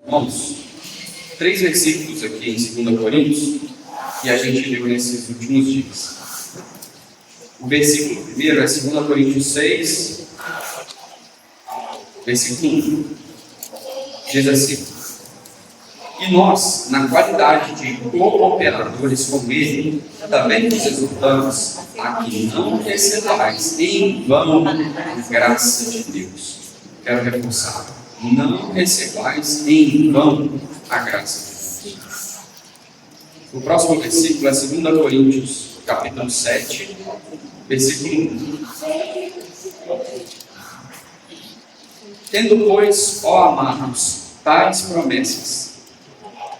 Irmãos, 3 versículos aqui em 2 Coríntios que a gente leu nesses últimos dias. O versículo primeiro é 2 Coríntios 6, versículo 1. Diz assim: e nós, na qualidade de cooperadores com ele, também nos exortamos a que não recebais em vão a graça de Deus. Quero reforçar: não recebais em vão a graça de Deus. O próximo versículo é 2 Coríntios, capítulo 7, versículo 1. Tendo, pois, ó amados, tais promessas,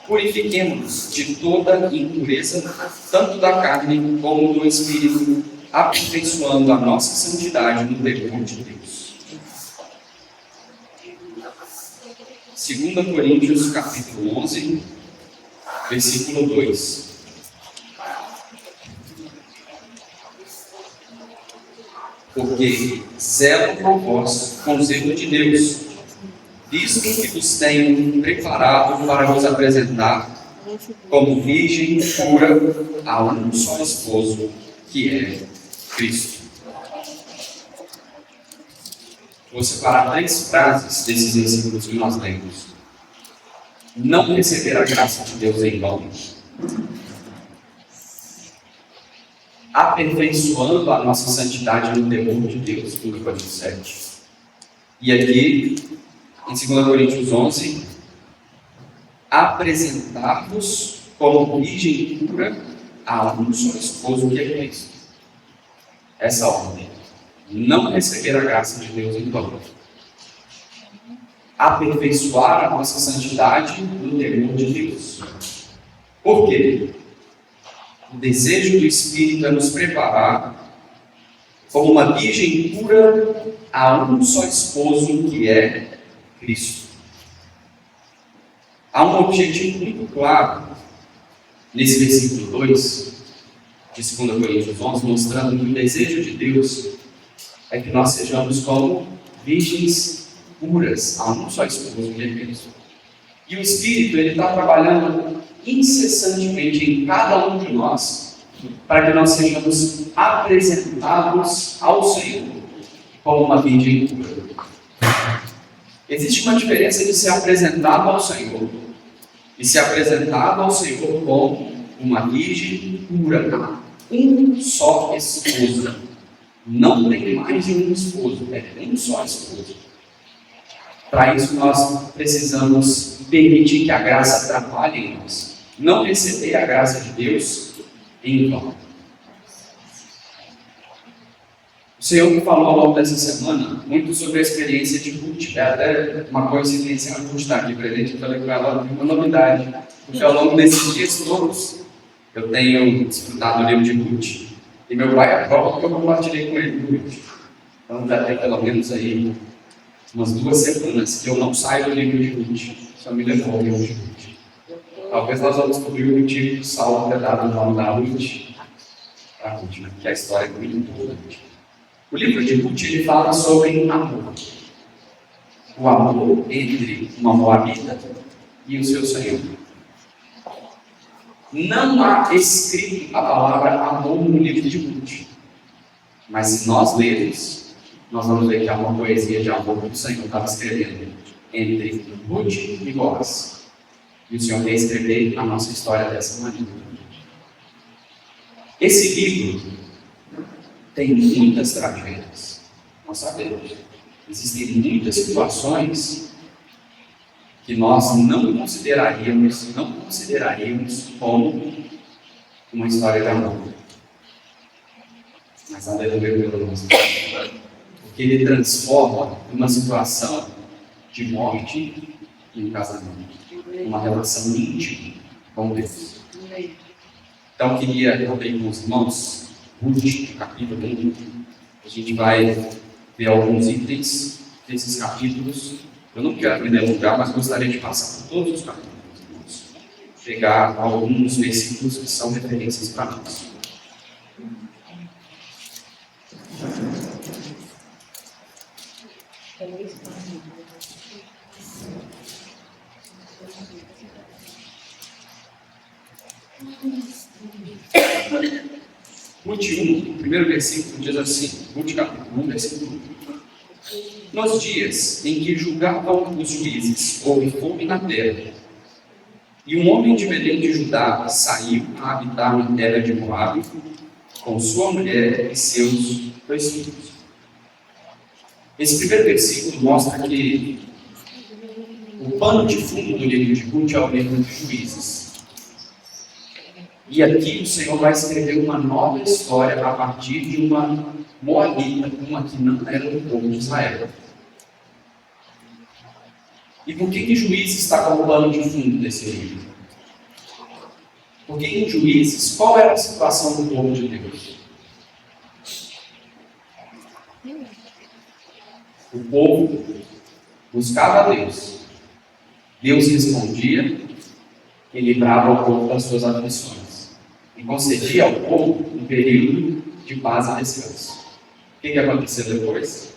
purifiquemo-nos de toda impureza, tanto da carne como do espírito, aperfeiçoando a nossa santidade no temor de Deus. 2 Coríntios, capítulo 11, versículo 2. Porque zelo por vós com zelo de Deus, visto que vos tenho preparado para vos apresentar como virgem pura a um só esposo, que é Cristo. Vou separar 3 frases desses versículos que nós lemos. Não receber a graça de Deus em vão. Aperfeiçoando a nossa santidade no temor de Deus, 2 Coríntios 7. E aqui, em 2 Coríntios 11, apresentar-vos como virgem pura a um só esposo, que é Cristo. Essa ordem. Não receber a graça de Deus em vão. Aperfeiçoar a nossa santidade no temor de Deus. Por quê? O desejo do Espírito é nos preparar como uma virgem pura a um só esposo, que é Cristo. Há um objetivo muito claro nesse versículo 2 de 2 Coríntios 11, mostrando que o desejo de Deus é que nós sejamos como virgens puras a um só esposo, que é Cristo. E o Espírito está trabalhando incessantemente em cada um de nós, para que nós sejamos apresentados ao Senhor como uma virgem pura. Existe uma diferença de ser apresentado ao Senhor e ser apresentado ao Senhor como uma virgem pura, um só esposo. Não tem mais de um esposo, é um só esposo. Para isso nós precisamos permitir que a graça trabalhe em nós. Não receber a graça de Deus em vão. O Senhor me falou ao longo dessa semana muito sobre a experiência de Ruth. É até uma coincidência, a Ruth está aqui presente. Eu falei com ela uma novidade, porque ao longo desses dias todos eu tenho estudado o livro de Ruth. E meu pai é a prova que eu compartilhei com ele. Então já tem pelo menos aí umas 2 semanas que eu não saio do livro de Ruth. Só me levou ao livro de Ruth. Talvez nós vamos descobrir o motivo do Saulo ter dado o nome da Ruth para Ruth, né? Que a história é muito importante. O livro de Ruth ele fala sobre amor. O amor entre uma moabita e o seu Senhor. Não há escrito a palavra amor no livro de Ruth. Mas se nós lermos, nós vamos ver que há uma poesia de amor que o Senhor estava escrevendo entre Ruth e Boaz. E o Senhor quer escrever a nossa história dessa maneira. Esse livro tem muitas tragédias. Nós sabemos. Existem muitas situações que nós não consideraríamos como uma história de amor. Mas aleluia pelo nosso Deus. Porque ele transforma uma situação de morte em um casamento. Uma relação íntima com Deus. Então eu queria abrir com os irmãos Ruth, capítulo 1. A gente vai ver alguns itens desses capítulos. Eu não quero aprender a lugar, mas gostaria de passar por todos os capítulos, irmãos. Pegar alguns versículos que são referências para nós. Ruth 1, o primeiro versículo diz assim, Ruth capítulo 1, versículo 1. Nos dias em que julgavam os juízes, houve fome na terra, e um homem de Belém de Judá saiu a habitar na terra de Moabe, com sua mulher e seus 2 filhos. Esse primeiro versículo mostra que o pano de fundo do livro de Ruth é o livro de Juízes. E aqui o Senhor vai escrever uma nova história a partir de uma moabita, uma que não era do povo de Israel. E por que Juízes está como pano de fundo desse livro? Porque em Juízes, qual era a situação do povo de Deus? O povo buscava a Deus. Deus respondia e livrava o povo das suas aflições. E concedia ao povo um período de paz e descanso. O que aconteceu depois?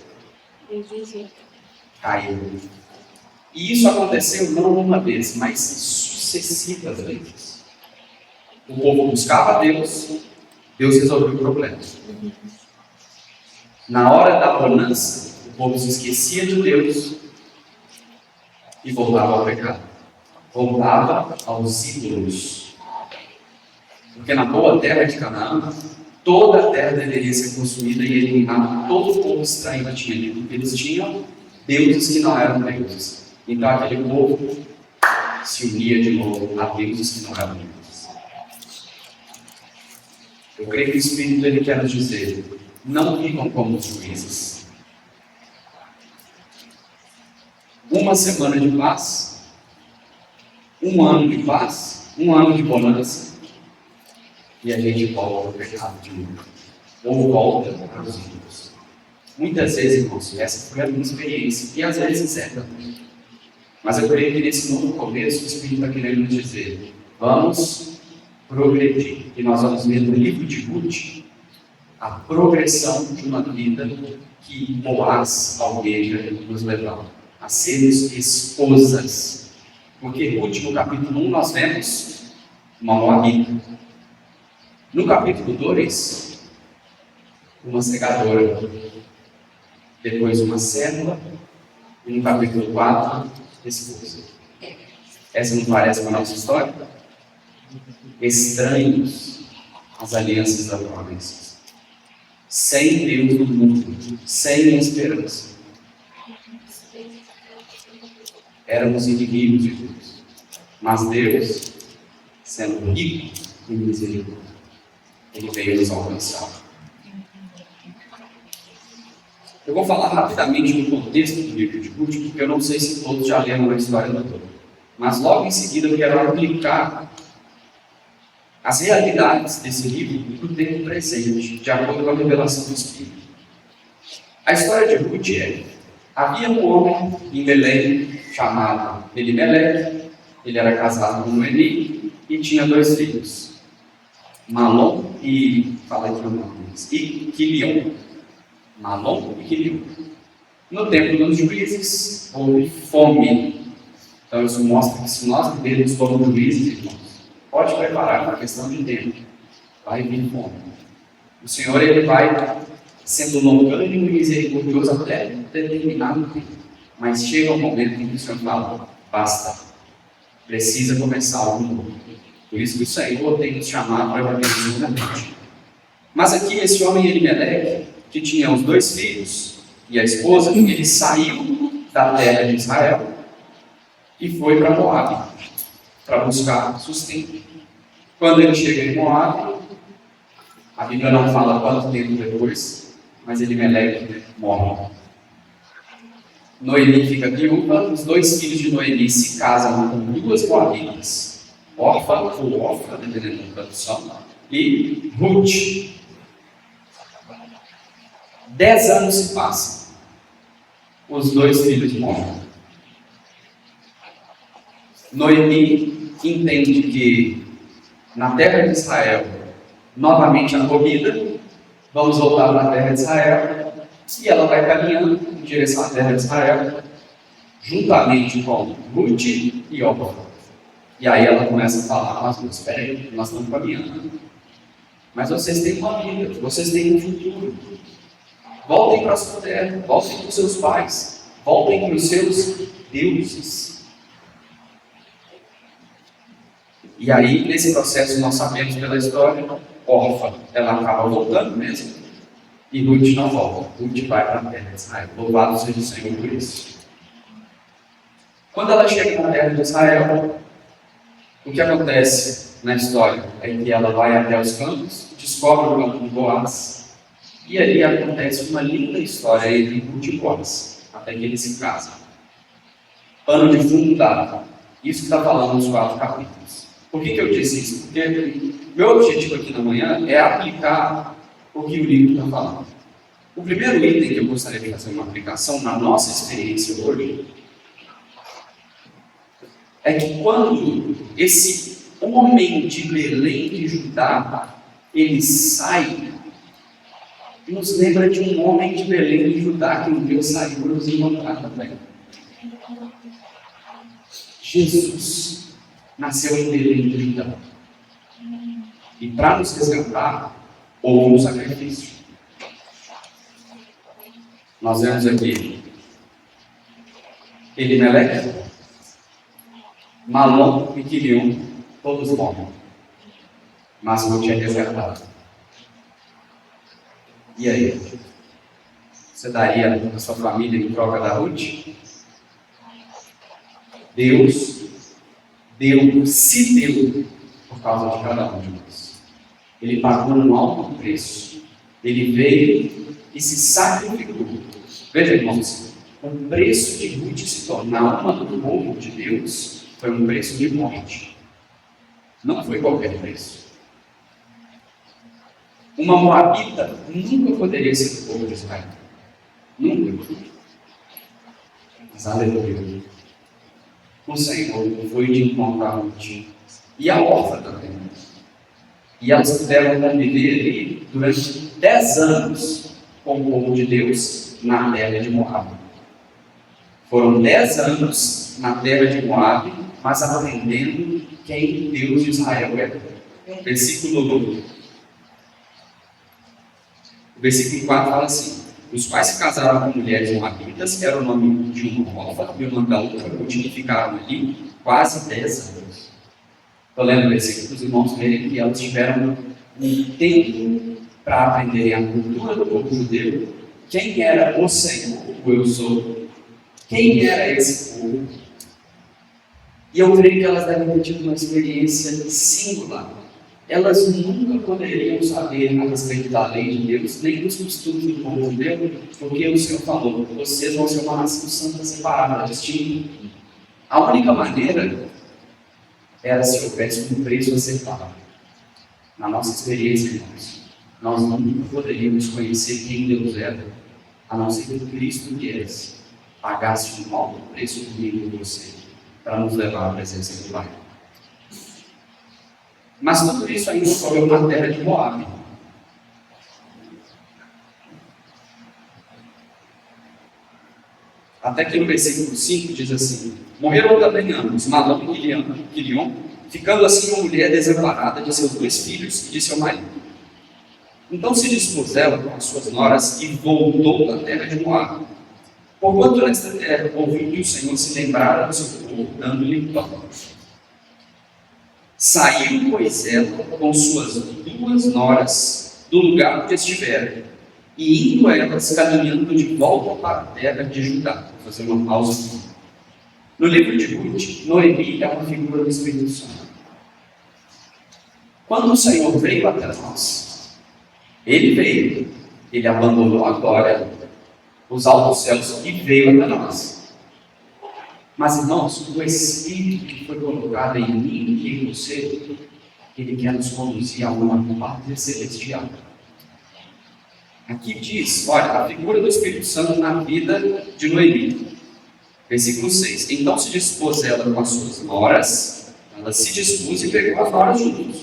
Caiu. E isso aconteceu não uma vez, mas sucessivas vezes. O povo buscava a Deus, Deus resolveu o problema. Na hora da bonança, o povo se esquecia de Deus e voltava ao pecado. Voltava aos ídolos. Porque na boa terra de Canaã, toda a terra deveria ser consumida e eliminada, todo o povo estranho que tinha ali, porque eles tinham deuses que não eram deuses. Então aquele povo se unia de novo a deuses que não eram deuses. Eu creio que o Espírito ele quer nos dizer, não ficam como os juízes. Uma semana de paz, um ano de paz, um ano de bonança, e a gente volta ao pecado de novo. Ou volta para os ídolos. Muitas vezes, irmãos, essa foi a minha experiência, e às vezes é também. Mas eu creio que nesse novo começo, o Espírito está querendo nos dizer, vamos progredir. E nós vamos ver no livro de Ruth a progressão de uma vida que Boaz almeja nos levar a sermos esposas. Porque Ruth, no capítulo 1, nós vemos uma moabita. No capítulo 2, uma segadora. Depois uma célula. E no capítulo 4, esposa. Essa não parece com a nossa história? Estranhos às alianças das promessas. Sem Deus no mundo. Sem esperança. Éramos inimigos de Deus. Mas Deus, sendo rico em misericórdia, Ele veio nos alcançar. Eu vou falar rapidamente do contexto do livro de Ruth, porque eu não sei se todos já leram a história toda. Mas logo em seguida eu quero aplicar as realidades desse livro para o tempo presente, de acordo com a revelação do Espírito. A história de Ruth é: havia um homem em Belém chamado Elimeleque, ele era casado com Noemi e tinha 2 filhos, Malom e Quilion. Malom e Quilion. No tempo dos juízes, houve fome. Então isso mostra que se nós vivermos como juízes, irmãos, pode preparar para a questão de tempo. Vai vir fome. O Senhor ele vai sendo longânimo e misericordioso até determinado tempo. Mas chega um momento em que o Senhor fala, basta. Precisa começar algo novo. Por isso que o Senhor tem nos chamado para viver seguramente. Mas aqui esse homem Elimeleque, que tinha os 2 filhos e a esposa, ele saiu da terra de Israel e foi para Moabe, para buscar sustento. Quando ele chega em Moabe, a Bíblia não fala quanto tempo depois, mas Elimeleque morre. Noemi fica viúva, os 2 filhos de Noemi se casam com 2 moabitas, Orfa ou Orfa, dependendo da tradução, e Ruth. 10 anos se passam, os 2 filhos morrem. Noemi entende que na terra de Israel, novamente a comida, vamos voltar para a terra de Israel, e ela vai caminhando em direção à terra de Israel, juntamente com Ruth e Orfa. E aí ela começa a falar: mas espera aí, nós estamos caminhando. Mas vocês têm uma vida, vocês têm um futuro. Voltem para a sua terra, voltem para os seus pais, voltem para os seus deuses. E aí, nesse processo, nós sabemos pela história, Orfa, ela acaba voltando mesmo, e Ruth não volta. Ruth vai para a terra de Israel. Louvado seja o Senhor por isso. Quando ela chega na terra de Israel, o que acontece na história é que ela vai até os campos, descobre o campo de Boaz, e ali acontece uma linda história entre Ruth e Boaz, até que eles se casam. Pano de fundo dado. Isso que está falando nos 4 capítulos. Por que eu disse isso? Porque meu objetivo aqui na manhã é aplicar o que o livro está falando. O primeiro item que eu gostaria de fazer uma aplicação na nossa experiência hoje é que quando esse homem de Belém de Judá, ele sai, nos lembra de um homem de Belém de Judá que um dia saiu para nos encontrar também. Jesus nasceu em Belém de Judá. E para nos resgatar, houve um sacrifício. Nós vemos aqui Elimeleque, Malom e Quilion, todos morrem. Mas não tinha resgatado. E aí? Você daria a sua família em troca da Ruth? Deus se deu por causa de cada um de nós. Ele pagou um alto preço. Ele veio e se sacrificou. Veja, irmãos, o preço de Ruth se tornar uma do povo de Deus foi um preço de morte. Não foi qualquer preço. Uma moabita nunca poderia ser do povo de Israel. Nunca. Mas aleluia. O Senhor foi de encontro a Ruth e a Orfa também. E elas puderam conviver ali durante 10 anos com o povo de Deus na terra de Moabe. Foram 10 anos na terra de Moabe, mas aprendendo quem Deus de Israel é. Versículo 4 fala assim: os pais se casaram com mulheres moabitas, era o nome de uma Orfa e o nome da outra Ruth, que ficaram ali quase 10 anos. Estou lendo o versículo para os irmãos verem que elas tiveram um tempo para aprenderem a cultura do povo judeu, quem era o Senhor, o eu sou, quem era esse povo. E eu creio que elas devem ter tido uma experiência singular. Elas nunca poderiam saber a respeito da lei de Deus, nem dos costumes do povo de Deus, porque o Senhor falou: vocês vão ser uma nação santa separada, distinta. A única maneira era se houvesse um preço a ser pago. Na nossa experiência, irmãos, nós nunca poderíamos conhecer quem Deus era, a não ser que Cristo viesse, pagasse um alto preço comigo e você, para nos levar à presença do Pai. Mas tudo isso ainda ocorreu na terra de Moabe. Até que no versículo 5 diz assim: morreram também ambos, Malom e Quilion, ficando assim uma mulher desamparada de seus 2 filhos e de seu marido. Então se dispôs ela com as suas noras e voltou da terra de Moabe. Porquanto nesta terra ouviu que o Senhor se lembrara do seu povo, dando-lhe pão. Saiu, pois, ela com suas 2 noras do lugar onde estiveram, e indo elas caminhando de volta para a terra de Judá. Vou fazer uma pausa aqui. No livro de Ruth, Noemi é uma figura do Espírito Santo. Quando o Senhor veio até nós, Ele veio, Ele abandonou agora os altos céus e veio até nós. Mas, irmãos, o Espírito que foi colocado em mim e em você, Ele quer nos conduzir a uma pátria celestial. Aqui diz, olha, a figura do Espírito Santo na vida de Noemi. Versículo 6. Então se dispôs ela com as suas noras, ela se dispôs e pegou as noras juntos,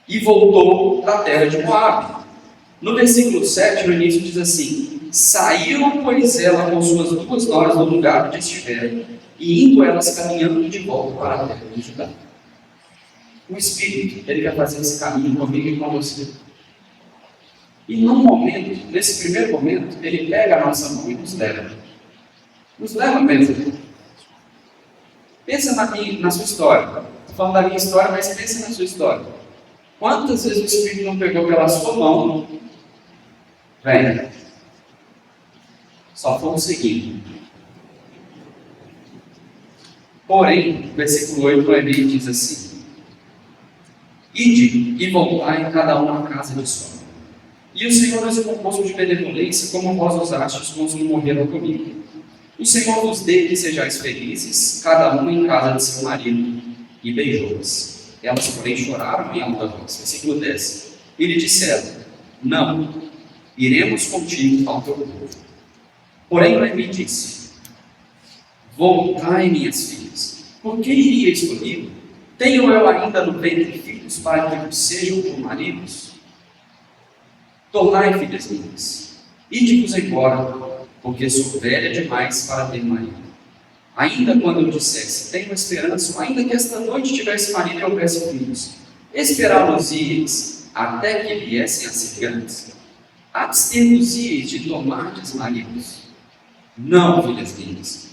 e voltou da terra de Moabe. No versículo 7, no início diz assim: Saíram, pois, ela com suas 2 noras do lugar onde estiveram, e indo elas caminhando de volta para a terra de Judá. O Espírito, ele quer fazer esse caminho comigo e com você. E num momento, nesse primeiro momento, ele pega a nossa mão e nos leva. Nos leva mesmo. Pensa na sua história. Estou falando da minha história, mas pensa na sua história. Quantas vezes o Espírito não pegou pela sua mão? Vem. Só fomos seguindo. Porém, versículo 8 vai vir e diz assim: Ide e voltai cada um à casa de sua. E o Senhor nos compôs de benevolência, como vós usastes com os que morreram comigo. O Senhor vos dê que sejais felizes, cada um em casa de seu marido, e beijou-as. Elas, porém, choraram em alta voz. Versículo 10. E lhe disseram: Não, iremos contigo ao teu povo. Porém, Noemi disse: Voltai, minhas filhas, por que iríeis comigo? Tenho eu ainda no ventre filhos para que vos sejam por maridos? Tornai, filhas minhas, ide-vos embora, porque sou velha demais para ter marido. Ainda quando eu dissesse: tenho esperança, ainda que esta noite tivesse marido e houvesse filhos, esperá-los-íeis até que viessem a ser grandes. Abster-vos-íeis de tomardes maridos? Não, filhas minhas,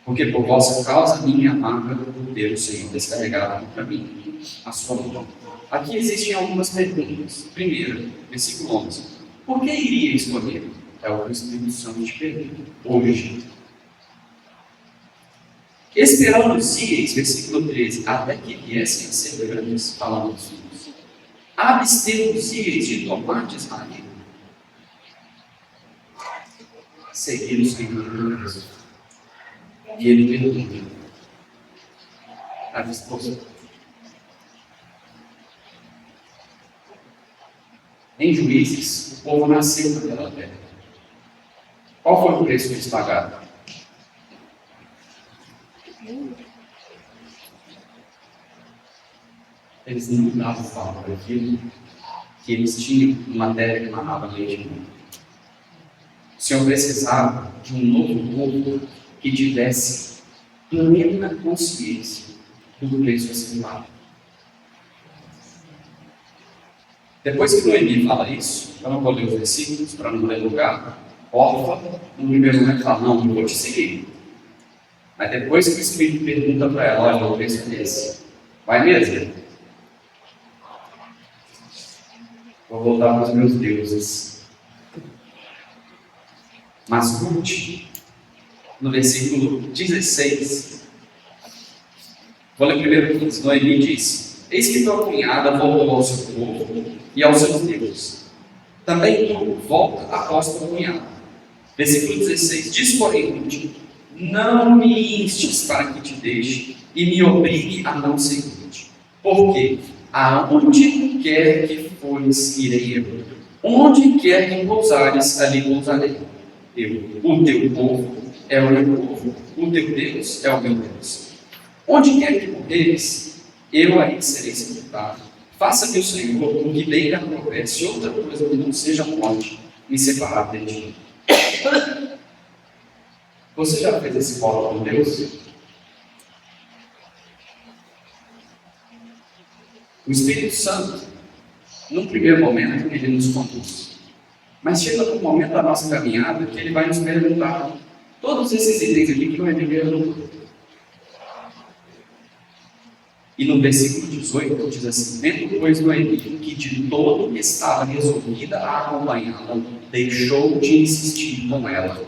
porque por vossa causa minha marca do Deus Senhor descarregada contra mim a sua mão. Aqui existem algumas perguntas. Primeiro, versículo 11. Por que iria escolher? É o que o Espírito Santo te pergunta hoje. Esperando-os, versículo 13, até que viessem a ser grandes, falando dos filhos. Abster-vos de tomardes marido. Seguir o Senhor. E ele pergunta a esposa: em Juízes, o povo nasceu naquela terra. Qual foi o preço que eles pagaram? Eles não davam valor para aquilo que eles tinham uma terra que amarrava leite e mel. O Senhor precisava de um novo povo que tivesse plena consciência do preço a ser pago. Depois que Noemi fala isso, eu não vou ler os versículos para não ler lugar, Orfa, no primeiro momento, fala: não, eu vou te seguir. Mas depois que o Espírito pergunta para ela: olha, o preço é esse, vai mesmo? Vou voltar para os meus deuses. Mas Ruth, no versículo 16, vou ler primeiro que Noemi diz: eis que tua cunhada voltou ao seu povo e aos seus deuses. Também tu volta após tua cunhada. Versículo 16, diz porém Ruth: não me instes para que te deixe e me obrigue a não seguir-te. Porque aonde quer que fores, irei eu. Onde quer que pousares, ali pousarei eu. O teu povo é o meu povo, o teu Deus é o meu Deus. Onde quer que morreres, eu aí serei sepultado. Faça-me o Senhor o que bem lhe aprouver, se outra coisa que não seja morte me separar de ti. Você já fez esse voto com Deus? O Espírito Santo, num primeiro momento, ele nos conduz. Mas chega um momento da nossa caminhada que ele vai nos perguntar todos esses itens aqui que eu perguntou. E no versículo 18 diz assim: vendo pois Noemi que de todo estava resolvida a acompanhá-la, deixou de insistir com ela.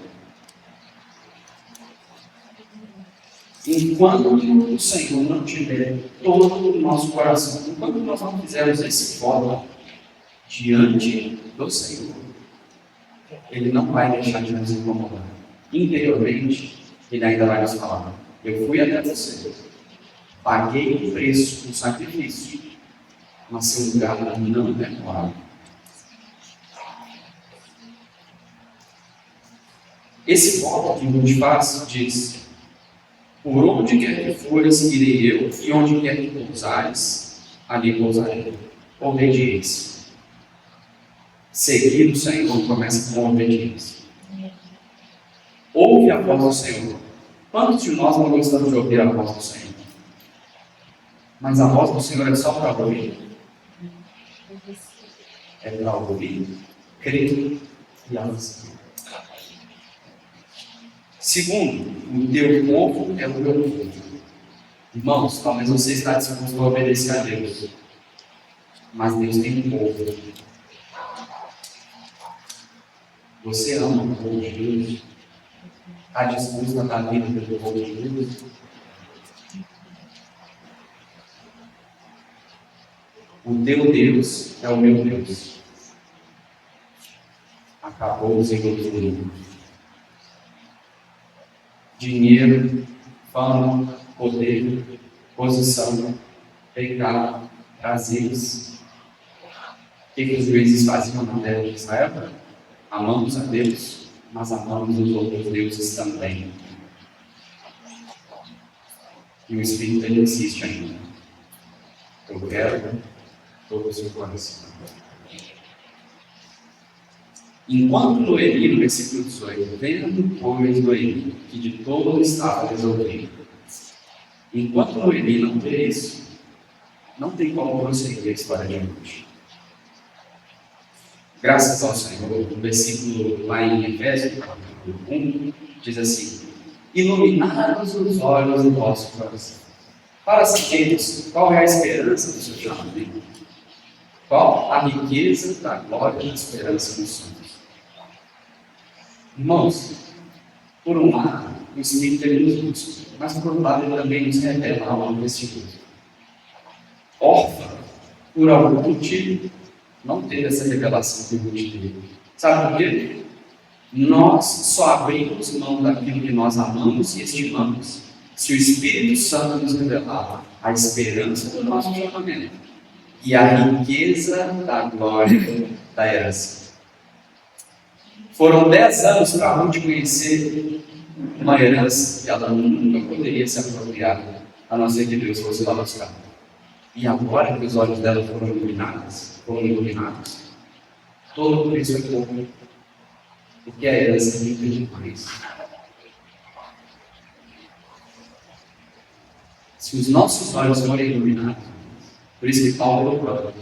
Enquanto o Senhor não tiver todo o nosso coração, enquanto nós não fizermos esse voto diante do Senhor, Ele não vai deixar de nos incomodar. Interiormente, Ele ainda vai nos falar: eu fui até você, paguei o preço, o sacrifício, mas seu lugar não é moral. Esse voto que Ruth faz diz: por onde quer que fores, irei eu, e onde quer que pousares, ali pousarei. Obediência. Seguir o Senhor começa com obediência. ouve a voz do Senhor. Quantos de nós não gostamos de ouvir a voz do Senhor? Mas a voz do Senhor é só para ouvir? É para ouvir, crer e avançar. Segundo, o teu povo é o meu povo. Irmãos, talvez você está disposto a obedecer a Deus, mas Deus tem um povo. Você ama o povo de Deus? Está disposto a dar vida pelo povo de Deus? O teu Deus é o meu Deus. Acabou o segundo. Dinheiro, fama, poder, posição, pecado, prazeres. O que os juízes faziam na terra de Israel? Amamos a Deus, mas amamos os outros deuses também. E o Espírito ele insiste ainda. Eu quero todo o seu coração. Enquanto Noemi, no versículo 18, vendo, pois, Noemi, que de todo estava resolvido. Enquanto Noemi não vê isso, não tem como prosseguir a história de hoje. Graças ao Senhor, o versículo lá em Efésios, capítulo 1, diz assim: iluminados os olhos do vosso coração, para sabermos qual é a esperança do seu chamamento, qual a riqueza da glória da esperança dos santos. Irmãos, por um lado, o Espírito ele nos busca, mas por outro lado ele também nos revela algo desse tipo. Órfã, por algum motivo, não teve essa revelação que Deus teve. Sabe por quê? Nós só abrimos mão daquilo que nós amamos e estimamos se o Espírito Santo nos revelar a esperança do nosso chamamento e a riqueza da glória da herança. Foram 10 anos para Ruth conhecer uma herança que ela nunca poderia se apropriar, a não ser que Deus fosse lá buscar. E agora que os olhos dela foram iluminados, todo por isso é pouco, porque a herança é muito demais. Se os nossos olhos forem iluminados, por isso que Paulo prova,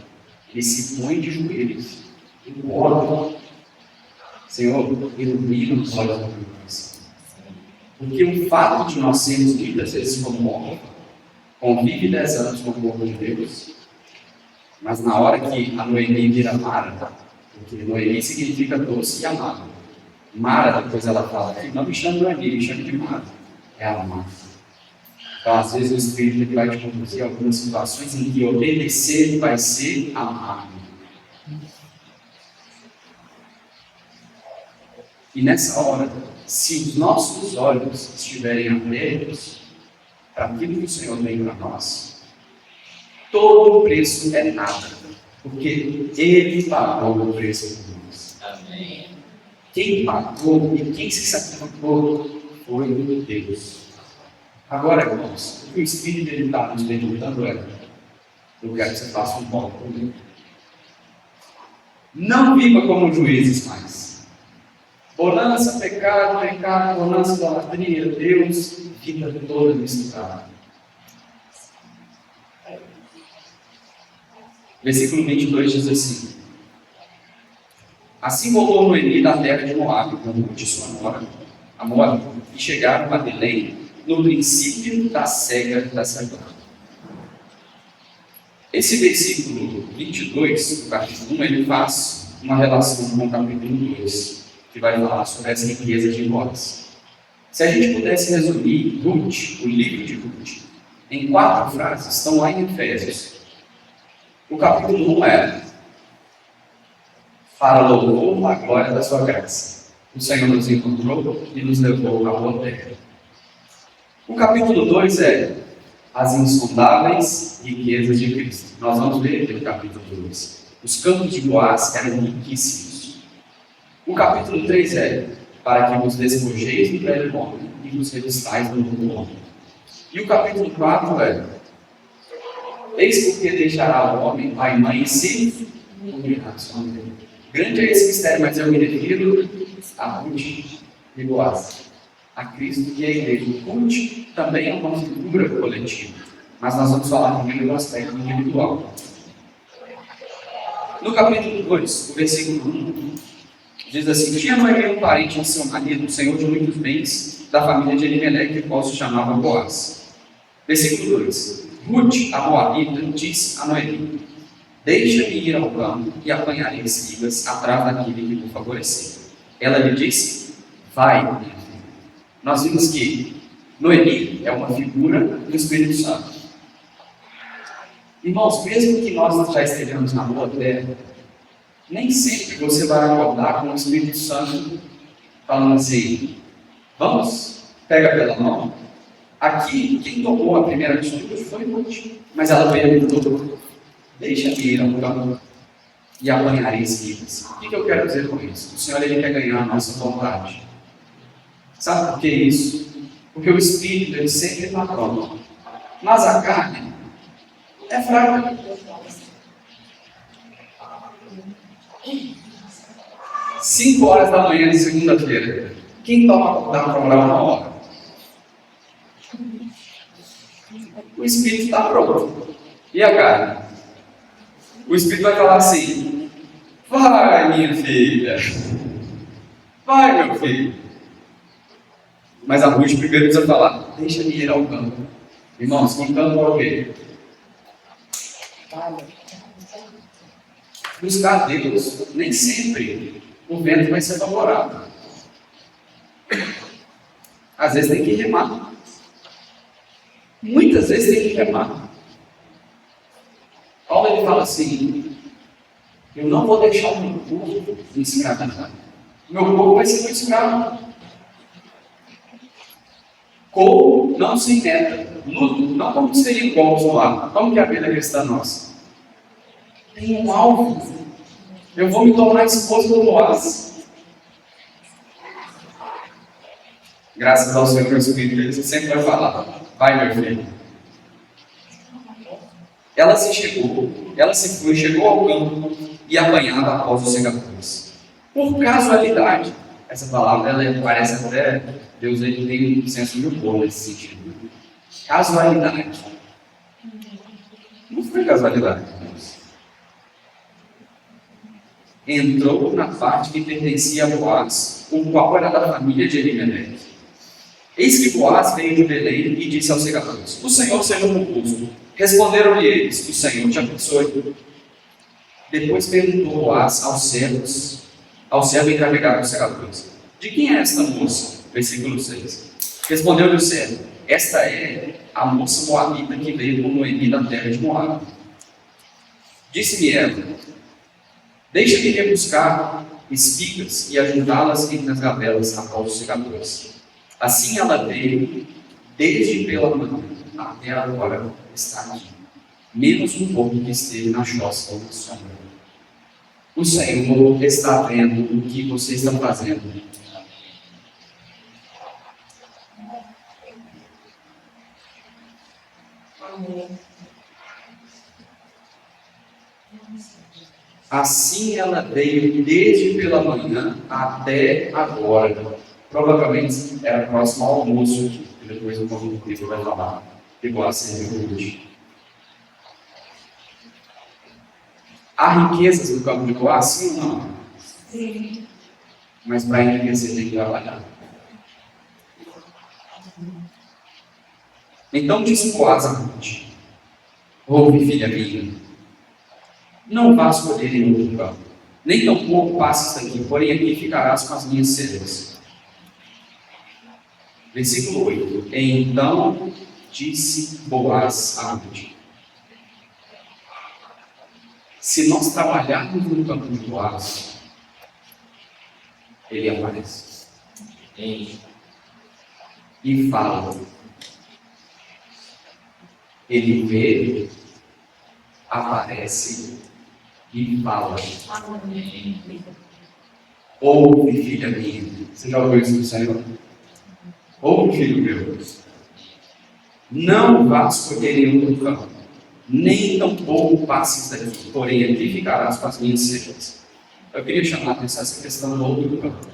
ele se põe de joelhos e ora: Senhor, ilumina os olhos da minha cabeça. Porque o fato de nós sermos muitas vezes como órfãos, convive 10 anos com o povo de Deus, mas na hora que a Noemi vira Mara, porque Noemi significa doce e amável. Mara, depois ela fala, não me chame de Noemi, me chame de Mara. É amar. Então, às vezes, o Espírito ele vai te conduzir a algumas situações em que obedecer vai ser amar. E nessa hora, se os nossos olhos estiverem abertos para aquilo que o Senhor tem para nós, todo o preço é nada, porque Ele pagou o preço por nós. Amém. Quem pagou e quem se sacrificou foi Deus. Agora, irmãos, o que o Espírito ele está nos perguntando é: eu quero que você faça um voto comigo. Não viva como juízes mais. Bonança, pecado, bonança, idolatria, Deus, vida toda misturada. Versículo 22 diz assim: assim voltou Noemi da terra de Moabe, com Ruth sua nora, a Moabe, e chegaram a Belém no princípio da cega da cevada. Esse versículo 22, do capítulo 1, ele faz uma relação com o capítulo 2, que vai falar sobre as riquezas de Boaz. Se a gente pudesse resumir Ruth, o livro de Ruth, em 4 frases, estão lá em Efésios. O capítulo 1 é: para louvor a glória da sua graça. O Senhor nos encontrou e nos levou à boa terra. O capítulo 2 é as insondáveis riquezas de Cristo. Nós vamos ver aqui no capítulo 2. Os campos de Boaz eram riquíssimos. O capítulo 3 é para que vos despojeis do velho homem e vos revistais do novo homem. E o capítulo 4 é: eis porque deixará o homem pai e mãe e se unirá-se com ele. Grande é esse mistério, mas eu me refiro a Ruth e Boaz. a Cristo e a igreja. O culto também é uma figura coletiva, mas nós vamos falar primeiro do aspecto individual. No capítulo 2, o versículo 1, diz assim: tinha Noemi um parente de seu marido, um senhor de muitos bens, da família de Elimeleque, o qual se chamava Boaz. Versículo 2: Ruth, a Moabita, disse a Noemi: deixa-me ir ao campo e apanharei espigas atrás daquele que me favorecer. Ela lhe disse: vai, minha filha. Nós vimos que Noemi é uma figura do Espírito Santo. Irmãos, mesmo que nós já estejamos na boa terra, nem sempre você vai acordar com o Espírito Santo falando assim: vamos, pega pela mão. Aqui, quem tomou a primeira atitude foi Ruth, mas ela perguntou: deixa-me ir ao campo e apanharei espigas. O que eu quero dizer com isso? O Senhor, Ele quer ganhar a nossa vontade. Sabe por que isso? Porque o Espírito, Ele sempre está pronto, mas a carne é fraca. 5 horas da manhã de segunda-feira, quem toma dá para orar 1 hora? O Espírito está pronto. E a carne? O Espírito vai falar assim: vai, minha filha, vai, meu filho. Mas a Ruth primeiro precisa falar: deixa-me ir ao campo. Irmãos, com campo é o quê? Buscar Deus, nem sempre o vento vai ser favorável. Às vezes tem que remar. Muitas vezes tem que remar. Paulo, ele fala assim: eu não vou deixar o meu povo me escravizar. O meu povo vai ser muito escravo. Corro não sem meta. Luto não como seria golpes no ar. Como que é a vida cristã nossa? Tem um alvo. Eu vou me tornar esposa do Boaz. Graças ao Senhor Espírito, Ele sempre vai falar: vai, meu filho. Ela se foi, chegou ao campo e apanhava após os segadores. Por casualidade, essa palavra ela parece até, Deus ele tem um senso de humor nesse sentido. Casualidade. Não foi casualidade. Entrou na parte que pertencia a Boaz, o qual era da família de Elimeleque. Eis que Boaz veio de Belém e disse aos segadores: o Senhor seja convosco. Responderam-lhe eles: o Senhor te abençoe. Depois perguntou Boaz ao servo encarregado dos segadores: de quem é esta moça? Versículo 6. Respondeu-lhe o servo: esta é a moça moabita que veio com Noemi da terra de Moabe. Disse-me ela: deixa-me ir buscar espigas e ajuntá-las entre as gavelas após os segadores. Assim ela veio, desde pela manhã até agora está aqui, menos um pouco que esteve na choça da sombra. O Senhor está vendo o que você está fazendo. Assim ela veio desde pela manhã até agora. Provavelmente era próximo ao almoço, que depois o convite vai falar. Igual a ser. Há riquezas no campo de Boaz? Sim ou não? Sim. Mas para enriquecer tem que trabalhar. Então disse Boaz a Ruth: ouve, filha minha, não vás colher em outro campo, nem tampouco passes daqui, porém aqui ficarás com as minhas servas. Versículo 8. Então disse Boaz a Ruth: se nós trabalharmos no campo de Boaz, ele aparece e fala. Ele vê, aparece e fala. Ouve, filha minha. Você já ouviu isso do Senhor? Ouve, filho meu. Não vás colher em outro campo, nem tampouco passes daqui, porém aqui ficarás com as minhas servas. Eu queria chamar a atenção essa questão do outro campo.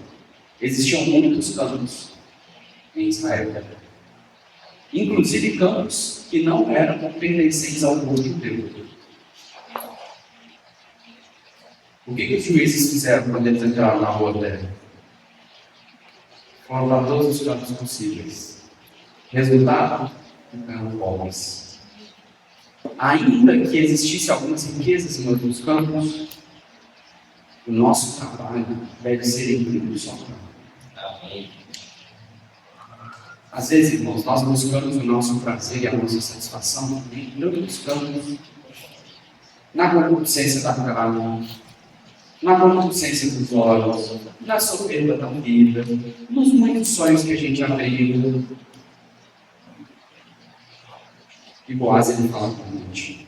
Existiam muitos campos. em Israel. Inclusive campos que não eram pertencentes ao povo judeu. O que os juízes fizeram quando eles entraram na boa terra? Foram para todos os campos possíveis. Resultado? Ficaram pobres. Ainda que existissem algumas riquezas em outros campos, o nosso trabalho deve ser em um só campo. Às vezes, irmãos, nós buscamos o nosso prazer e a nossa satisfação em outros campos, na concupiscência da carne, na concupiscência dos olhos, na soberba da vida, nos muitos sonhos que a gente abriu. E Boaz ele fala para a gente: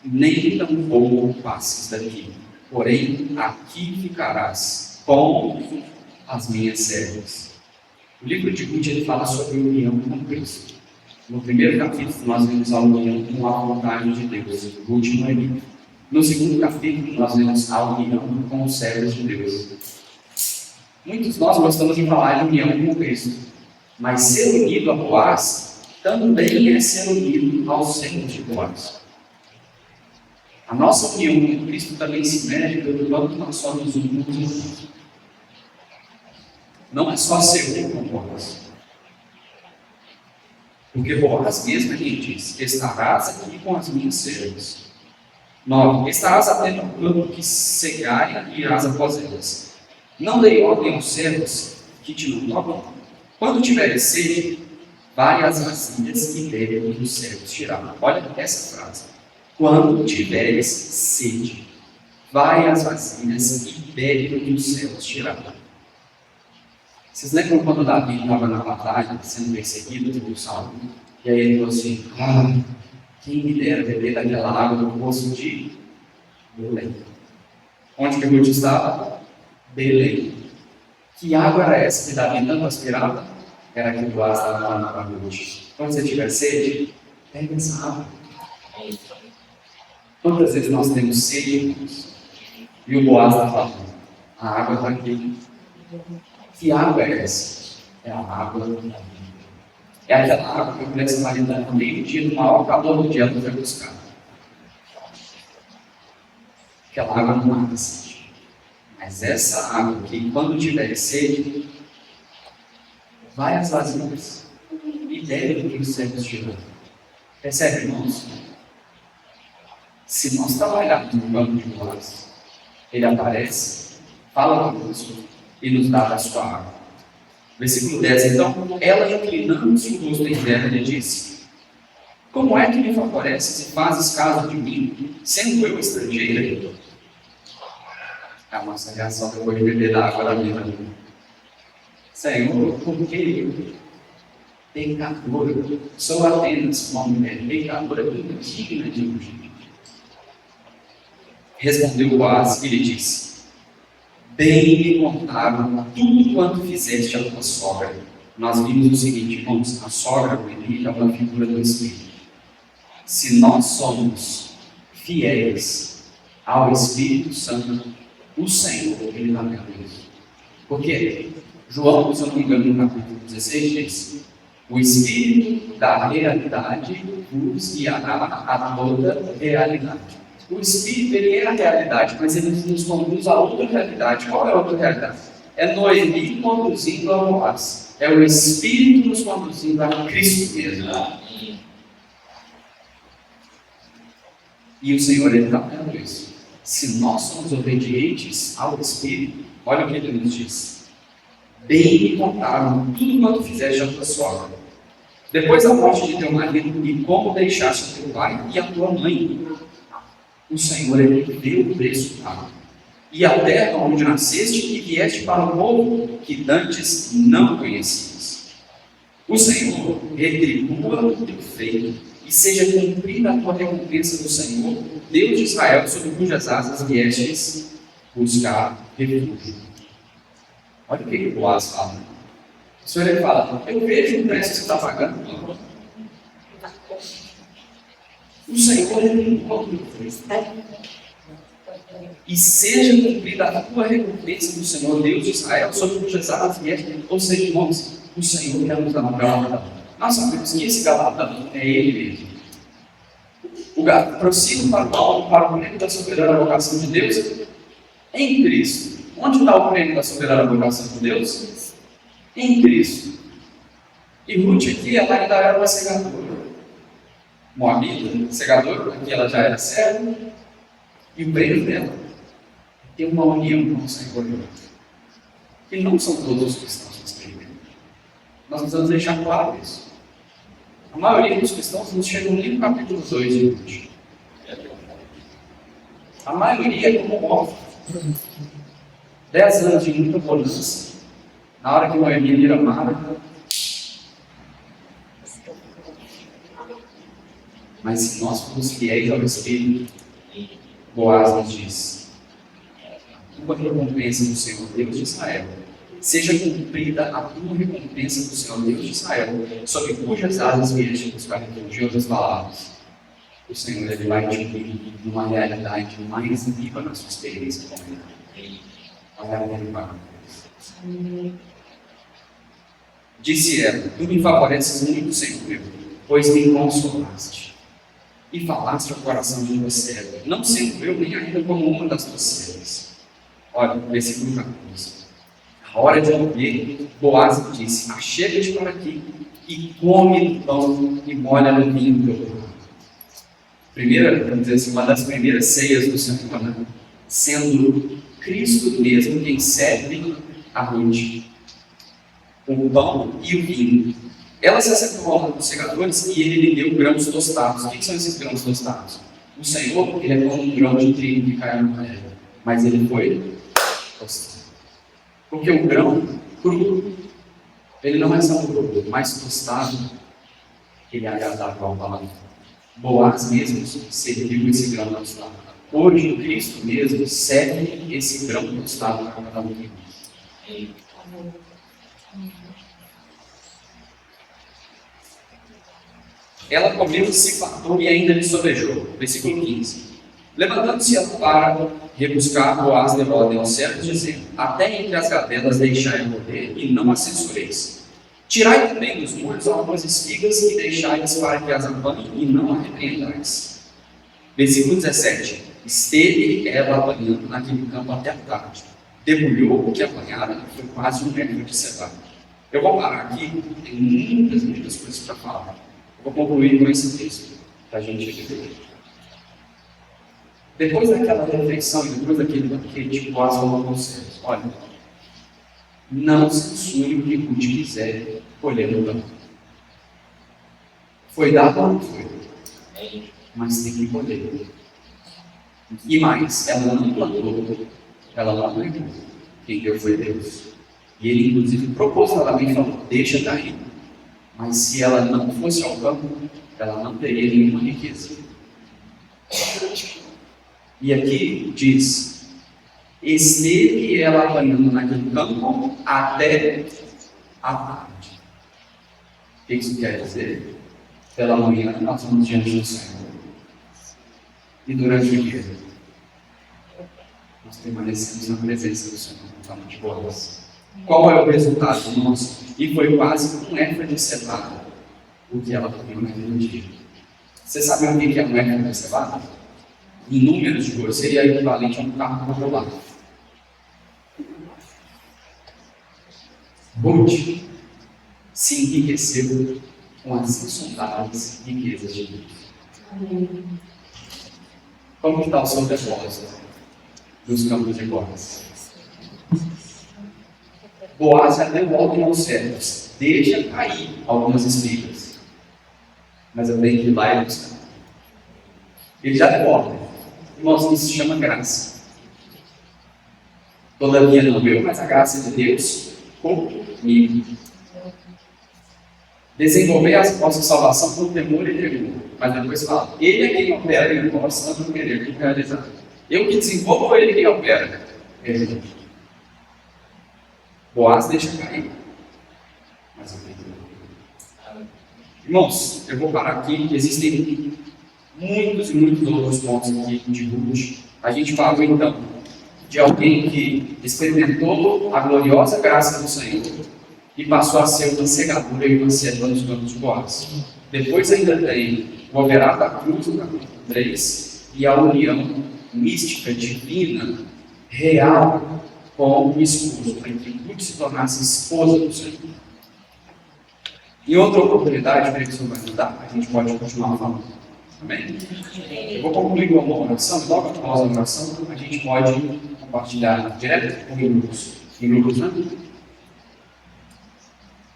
nem tampouco passes daqui, porém aqui ficarás com as minhas servas. O livro de Ruth ele fala sobre a união com Cristo. No primeiro capítulo nós vemos a união com a vontade de Deus, Ruth e Noemi. No segundo capítulo nós vemos a união com os servos de Deus. Muitos de nós gostamos de falar de união com Cristo, mas ser unido a Boaz também é ser unido ao servos de Boaz. A nossa união com Cristo também se mede pelo quanto nós somos unidos. Não é só ser unido com Boaz. Porque Boaz mesmo ele diz: estarás aqui com as minhas servas. 9. Estarás atento ao campo que cegai e irás após elas. Não dei ordem aos servos que te não tocam. Quando tiveres sede, vai às vasilhas e bebe o que os servos tiraram. Olha essa frase. Quando tiveres sede, vai às vasilhas e bebe o que os servos tiraram. Vocês lembram quando Davi estava na batalha, sendo perseguido pelo Saulo? E aí ele falou assim: quem me dera beber daquela água do poço de Belém. Onde que Ruth estava? Belém. Que água era essa que Davi tanto aspirava? Era que Boaz estava lá na Ruth. Quando você tiver sede, pega essa água. Quantas vezes nós temos sede e o Boaz está falando: a água está aqui. Que água é essa? É a água da vida. É aquela água que a mulher samaritana no meio-dia, no maior calor do dia, ela foi buscar. Aquela água não mata sede. Mas essa água que, quando tiver sede, vai às vasilhas e bebe o que os servos tiram. Percebe, irmãos? Se nós trabalharmos no banco de Boaz, ele aparece, fala conosco e nos dá da sua água. Versículo 10. Então, ela inclinando-se o rosto em terra, lhe disse: como é que me favoreces e fazes caso de mim, sendo eu estrangeira? A nossa reação depois de beber da água da vida. Senhor, porque eu, pecadora, sou apenas uma mulher pecadora indigna de um. Respondeu Boaz e lhe disse: bem me contaram tudo quanto fizeste a tua sogra. Nós vimos o seguinte, irmãos: a sogra bíblica é uma figura do Espírito. Se nós somos fiéis ao Espírito Santo, o Senhor, ele está vendo isso. Por quê? João, se eu não me engano, no capítulo 16, diz: o Espírito da realidade vos guiará a toda realidade. O Espírito, ele é a realidade, mas ele nos conduz a outra realidade. Qual é a outra realidade? É Noemi conduzindo a Boaz. É o Espírito nos conduzindo a Cristo mesmo. E o Senhor, ele está vendo isso. Se nós somos obedientes ao Espírito, olha o que ele nos diz: bem me contaram tudo quanto fizeste a tua sogra, depois da morte de teu marido, e como deixaste teu pai e a tua mãe. O Senhor, ele deu o preço pago. E a terra onde nasceste e vieste para um povo que dantes não conhecias. O Senhor retribua o teu feito e seja cumprida a tua recompensa do Senhor, Deus de Israel, sob cujas asas viestes buscar refúgio. Olha o que o Boaz fala. O Senhor, ele fala: eu vejo o preço que você está pagando. O Senhor, ele não encontra o preço. E seja cumprida a tua recompensa do Senhor Deus de Israel sobre cujas asas vieste. Ou seja, irmãos, o Senhor quer nos dar um galardão. Nós sabemos que esse galardão é Ele mesmo. Prossigo para o prêmio da soberana vocação de Deus em Cristo. Onde está o prêmio da soberana vocação de Deus? Em Cristo. E Ruth aqui, ela ainda era uma segadora. Moabita, segadora, aqui ela já era serva. E o prêmio dela tem uma união com o Senhor. E não são todos os cristãos nesse prêmio. Nós precisamos deixar claro isso. A maioria dos cristãos não chegam nem no capítulo 2 de Ruth. A maioria é como órfão. 10 anos de muita bonança. Na hora que Noemi vira amarga. Mas se nós formos fiéis ao Espírito, Boaz nos diz: a tua recompensa do Senhor Deus de Israel, seja cumprida a tua recompensa do Senhor Deus de Israel, sob cujas asas vieste buscar refúgio. Em outras palavras, o Senhor ele vai te unir numa realidade mais viva na sua experiência com Ele. Disse ela: tu me favoreces muito, Senhor meu, pois me consolaste e falaste ao coração de tua serva, não sendo eu nem ainda como uma das tuas servas. Olha, versículo 14. A hora de comer, Boaz disse: achega-te para aqui e come do pão e molha no vinho do teu pão. Primeira, vamos dizer assim, uma das primeiras ceias do Senhor, né? Sendo Cristo mesmo quem serve a Ruth, o pão e o vinho. Ela se acercou ao dos segadores e ele lhe deu grãos tostados. O que são esses grãos tostados? O Senhor, ele é como um grão de trigo que caiu na terra, mas ele foi tostado. Porque o grão cru, ele não é saboroso, mas tostado, ele é agradável ao paladar. Boaz mesmo serviu esse grão tostado. Hoje, Cristo mesmo serve esse grão tostado para cada um de nós. Ela comeu, se fartou e ainda lhe sobejou. Versículo 15. Levantando-se ela para rebuscar, Boaz levou ordem aos servos, dizendo: até entre as gavelas deixai morrer e não a censureis. Tirai também dos molhos algumas espigas e deixai-as para que as apanhem e não a repreendais. Versículo 17. Esteve ela apanhando naquele campo até a tarde. Debulhou o que apanhara e foi quase um metro de cevada. Eu vou parar aqui, tem muitas coisas para falar. Eu vou concluir com esse texto, para a gente ver. Depois daquela reflexão e depois daquele banquete, Boaz falou com vocês: olha, não censure o que Ruth quiser colher no campo. Foi dado ou não foi? Mas tem que colher. E mais, ela não plantou, ela não plantou. Quem deu foi Deus. E ele, inclusive, propositalmente falou: deixa cair. Mas se ela não fosse ao campo, ela não teria nenhuma riqueza. E aqui diz: esteve ela apanhando naquele campo até a tarde. O que isso quer dizer? Pela manhã nós vamos diante do Senhor. E durante o dia, nós permanecemos na presença do Senhor, falando de boas. Qual é o resultado, irmãos? E foi quase um éfa de cevada o que ela comeu naquele dia. Você sabe o que é um éfa de cevada? Em números de ouro, seria equivalente a um carro controlado. Ruth se enriqueceu com as insondáveis riquezas de Deus. Como está o seu depósito dos campos de Boaz? Boaz já deu ordem aos servos: deixa cair algumas espigas, mas eu tenho que ir lá e buscar. Ele já deu ordem. Irmãos, isso se chama graça. Todavia não eu, mas a graça de Deus comigo. Desenvolver a vossa salvação com temor e tremor. Mas depois fala: ele é quem opera e nós não querer realizar. Eu que desenvolvo ou ele quem opera? Ele. Boaz deixa cair. Mas eu tenho que... Irmãos, eu vou parar aqui. Existem muitos e muitos outros pontos aqui de Ruth. A gente falou então de alguém que experimentou a gloriosa graça do Senhor e passou a ser uma segadora e uma serva nos campos de Boaz. Depois ainda tem o operar da cruz, no capítulo 3, e a união mística, divina, real com o esposo, para que Ruth se tornasse esposa do Senhor. Em outra oportunidade, creio que isso vai mudar, a gente pode continuar falando. Amém? Eu vou concluir com uma oração, logo após a oração, a gente pode compartilhar direto com grupos. Em grupos, né?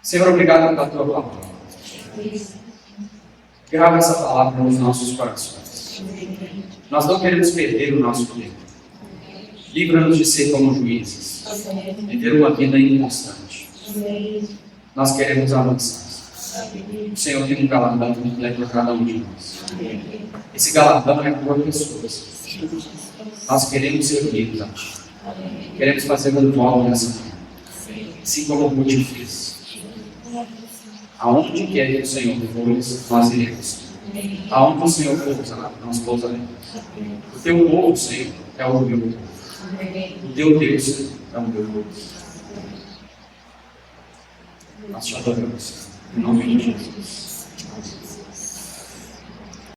Senhor, obrigado pela tua palavra. Grava essa palavra nos nossos corações. Nós não queremos perder o nosso tempo. Livra-nos de ser como juízes, viver uma vida inconstante. Nós queremos avançar. O Senhor tem um galardão completo para cada um de nós. Esse galardão é por pessoas. Nós queremos servir a Ti. Queremos fazer um voto nessa manhã. Assim como o Ruth fez. Aonde quer que o Senhor for, nós iremos. Aonde o Senhor for, nós pousaremos. O Teu povo, Senhor, é o meu povo. O Teu Deus é o meu povo. Nós te adoramos. Em nome de Jesus.